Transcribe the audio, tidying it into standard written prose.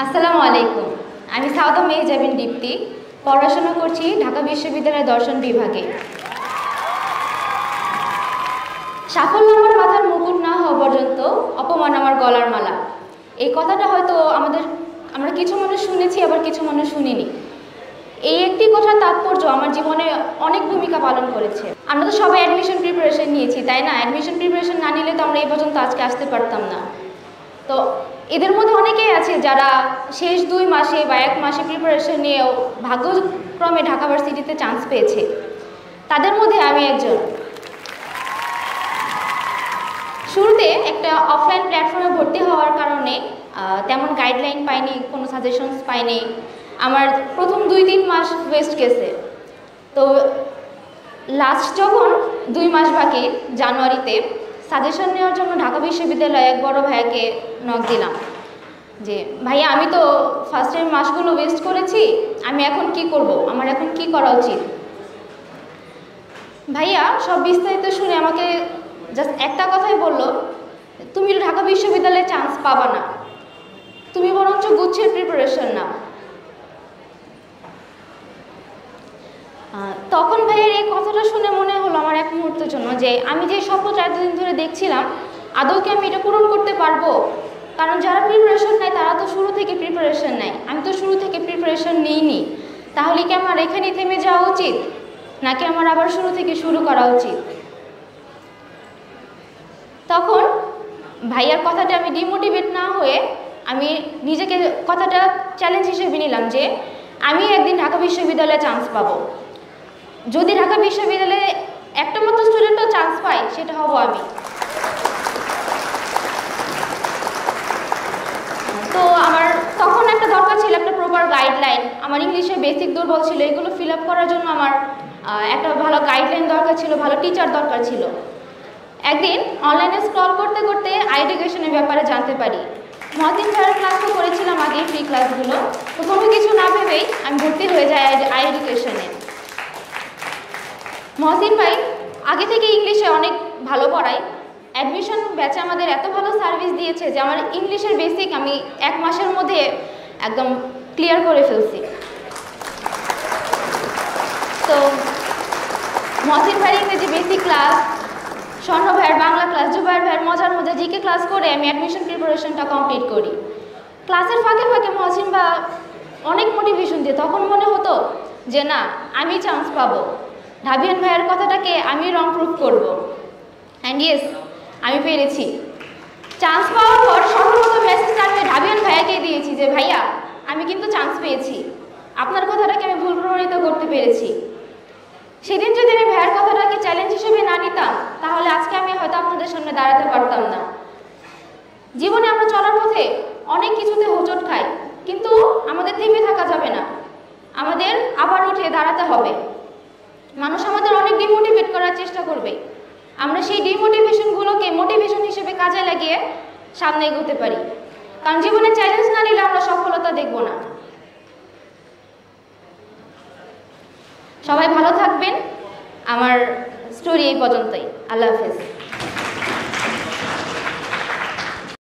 আসসালামু আলাইকুম। আমি সাউদা মেহজাবিন দীপ্তি, পড়াশোনা করছি ঢাকা বিশ্ববিদ্যালয়ের দর্শন বিভাগে। সাফল্য আমার মাথার মুকুট না হওয়া পর্যন্ত অপমান আমার গলার মালা। এই কথাটা হয়তো আমরা কিছু মানুষ শুনেছি, আবার কিছু মানুষ শুনিনি। এই একটি কথার তাৎপর্য আমার জীবনে অনেক ভূমিকা পালন করেছে। আমরা তো সবাই অ্যাডমিশন প্রিপারেশন নিয়েছি, তাই না? অ্যাডমিশন প্রিপারেশন না নিলে তো আমরা এই পর্যন্ত আজকে আসতে পারতাম না। তো এদের মধ্যে অনেকেই আছে যারা শেষ 2 মাসে বা 1 মাসে প্রিপারেশন নিয়েও ভাগ্যক্রমে ঢাকা ভার্সিটিতে চান্স পেয়েছে। তাদের মধ্যে আমি একজন। শুরুতে একটা অফলাইন প্ল্যাটফর্মে ভর্তি হওয়ার কারণে তেমন গাইডলাইন পাইনি, কোনো সাজেশনস পাইনি। আমার প্রথম 2-3 মাস ওয়েস্ট গেছে। তো লাস্ট যখন 2 মাস বাকি জানুয়ারিতে সাজেশন নেওয়ার জন্য ঢাকা বিশ্ববিদ্যালয়ে এক বড় ভাইয়াকে নক দিলাম যে ভাইয়া, আমি তো ফার্স্টের মাসগুলো ওয়েস্ট করেছি, আমি এখন কি করব, আমার এখন কি করা উচিত? ভাইয়া সব বিস্তারিত শুনে আমাকে জাস্ট একটা কথাই বলল, তুমি ঢাকা বিশ্ববিদ্যালয়ে চান্স পাবা না, তুমি বরঞ্চ গুচ্ছের প্রিপারেশন নাও। তখন ভাইয়ের এই কথাটা শুনে মনে হলো আমার এক মুহূর্তের জন্য যে আমি যে স্বপ্নটা এতদিন ধরে দেখছিলাম, আদৌ কি আমি এটা পূরণ করতে পারবো? কারণ যারা প্রিপারেশন নেয় তারা তো শুরু থেকে প্রিপারেশন নেয়, আমি তো শুরু থেকে প্রিপারেশন নিইনি। তাহলে কি আমার এখানেই থেমে যাওয়া উচিত, নাকি আমার আবার শুরু থেকে শুরু করা উচিত? তখন ভাইয়ার কথাটা আমি ডিমোটিভেট না হয়ে আমি নিজেকে কথাটা চ্যালেঞ্জ হিসেবে নিলাম যে আমি একদিন ঢাকা বিশ্ববিদ্যালয়ে চান্স পাবো। যদি ঢাকা বিশ্ববিদ্যালয়ে একটা মাত্র স্টুডেন্টও চান্স পায়, সেটা হব আমি। তো আমার তখন একটা দরকার ছিল একটা প্রপার গাইডলাইন। আমার ইংলিশের বেসিক দুর্বল ছিল, এগুলো ফিল আপ করার জন্য আমার একটা ভালো গাইডলাইন দরকার ছিল, ভালো টিচার দরকার ছিল। একদিন অনলাইনে স্ক্রল করতে করতে আই এডুকেশনের ব্যাপারে জানতে পারি। মহসিন স্যারের ক্লাস তো করেছিলাম আগে, ফ্রি ক্লাসগুলো, তো কোনো কিছু না ভেবেই আমি ভর্তি হয়ে যাই আই এডুকেশনে। মহসিন ভাই আগে থেকে ইংলিশে অনেক ভালো পড়ায়। অ্যাডমিশন ব্যাচে আমাদের এত ভালো সার্ভিস দিয়েছে যে আমার ইংলিশের বেসিক আমি 1 মাসের মধ্যে একদম ক্লিয়ার করে ফেলছি। তো মহসিন ভাইয়ের ইংরেজি বেসিক ক্লাস, স্বর্ণ ভাইয়ের বাংলা ক্লাস, জুবাইর ভাইয়ের মজার মজার জিকে ক্লাস করে আমি অ্যাডমিশন প্রিপারেশনটা কমপ্লিট করি। ক্লাসের ফাঁকে ফাঁকে মহসিন বা অনেক মোটিভেশন দিয়ে তখন মনে হতো যে না, আমি চান্স পাবো, ঢাবিয়ান ভাইয়ের কথাটাকে আমি রং প্রুফ করবো। অ্যান্ড ইয়েস, আমি পেরেছি। চান্স পাওয়ার পর সর্বপ্রথম মেসেজটা আমি ঢাবিয়ান ভাইয়াকে দিয়েছি যে ভাইয়া, আমি কিন্তু চান্স পেয়েছি, আপনার কথাটাকে আমি ভুল প্রমাণিত করতে পেরেছি। সেদিন যদি আমি ভাইয়ের কথাটাকে চ্যালেঞ্জ হিসেবে না নিতাম, তাহলে আজকে আমি হয়তো আপনাদের সামনে দাঁড়াতে পারতাম না। জীবনে আমরা চলার পথে অনেক কিছুতে হোঁচট খাই, কিন্তু আমাদের থেমে থাকা যাবে না, আমাদের আবার উঠে দাঁড়াতে হবে। মানুষ আমাদের অনেক ডিমোটিভেট করার চেষ্টা করবে, আমরা সেই ডিমোটিভেশনগুলোকে মোটিভেশন হিসেবে কাজে লাগিয়ে সামনে এগোতে পারি। কারণ জীবনে চ্যালেঞ্জ না নিলে আমরা সফলতা দেখব না। সবাই ভালো থাকবেন। আমার স্টোরি এই পর্যন্তই। আল্লাহ হাফেজ।